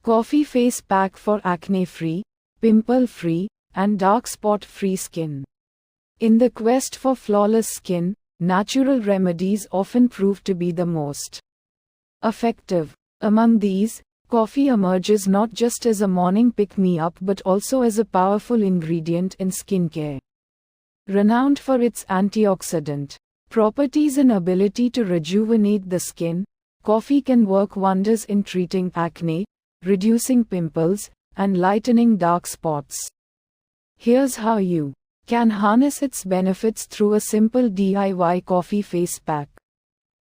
Coffee Face Pack for Acne-Free, Pimple-Free, and Dark Spot-Free Skin. In the quest for flawless skin, natural remedies often prove to be the most effective. Among these, coffee emerges not just as a morning pick-me-up but also as a powerful ingredient in skincare. Renowned for its antioxidant properties and ability to rejuvenate the skin, coffee can work wonders in treating acne, reducing pimples, and lightening dark spots. Here's how you can harness its benefits through a simple DIY coffee face pack.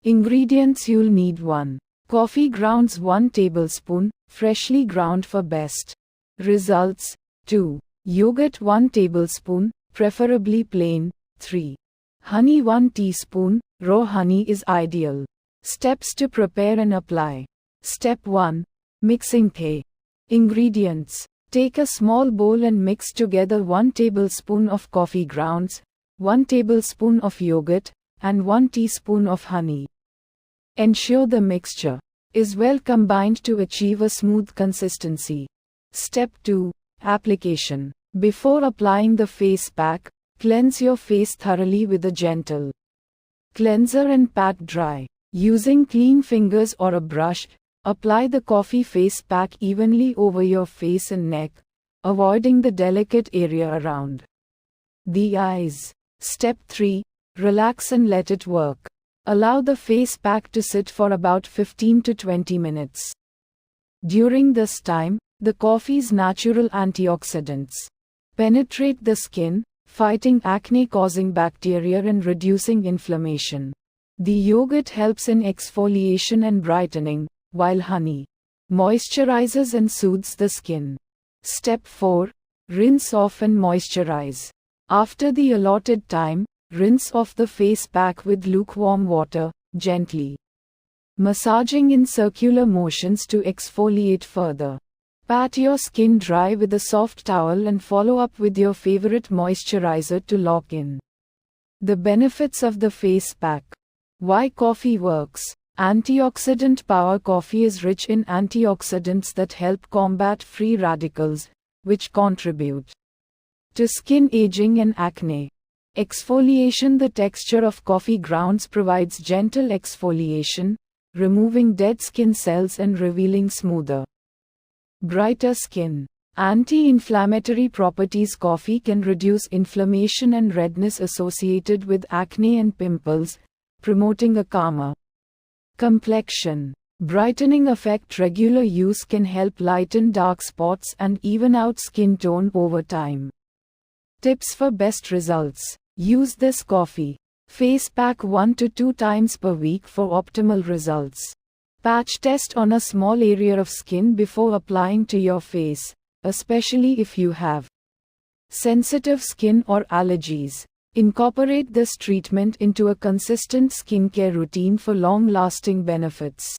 Ingredients you'll need: 1. Coffee grounds 1 tablespoon, freshly ground for best results. 2. Yogurt 1 tablespoon, preferably plain. 3. Honey 1 teaspoon, raw honey is ideal. Steps to prepare and apply. Step 1. Mixing. Ingredients. Take a small bowl and mix together 1 tablespoon of coffee grounds, 1 tablespoon of yogurt, and 1 teaspoon of honey. Ensure the mixture is well combined to achieve a smooth consistency. Step 2. Application. Before applying the face pack, cleanse your face thoroughly with a gentle cleanser and pat dry. Using clean fingers or a brush, apply the coffee face pack evenly over your face and neck, avoiding the delicate area around the eyes. Step 3. Relax and let it work. Allow the face pack to sit for about 15 to 20 minutes. During this time, the coffee's natural antioxidants penetrate the skin, fighting acne-causing bacteria and reducing inflammation. The yogurt helps in exfoliation and brightening, while honey moisturizes and soothes the skin. Step 4. Rinse off and moisturize. After the allotted time, rinse off the face pack with lukewarm water, gently massaging in circular motions to exfoliate further. Pat your skin dry with a soft towel and follow up with your favorite moisturizer to lock in the benefits of the face pack. Why coffee works. Antioxidant power. Coffee is rich in antioxidants that help combat free radicals, which contribute to skin aging and acne. Exfoliation. The texture of coffee grounds provides gentle exfoliation, removing dead skin cells and revealing smoother, brighter skin. Anti-inflammatory properties. Coffee can reduce inflammation and redness associated with acne and pimples, promoting a calmer complexion. Brightening effect. Regular use can help lighten dark spots and even out skin tone over time. Tips for best results. Use this coffee face pack 1 to 2 times per week for optimal results. Patch test on a small area of skin before applying to your face, especially if you have sensitive skin or allergies. Incorporate this treatment into a consistent skincare routine for long-lasting benefits.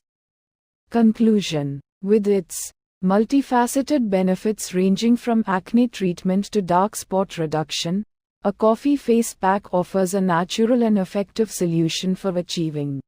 Conclusion. With its multifaceted benefits ranging from acne treatment to dark spot reduction, a coffee face pack offers a natural and effective solution for achieving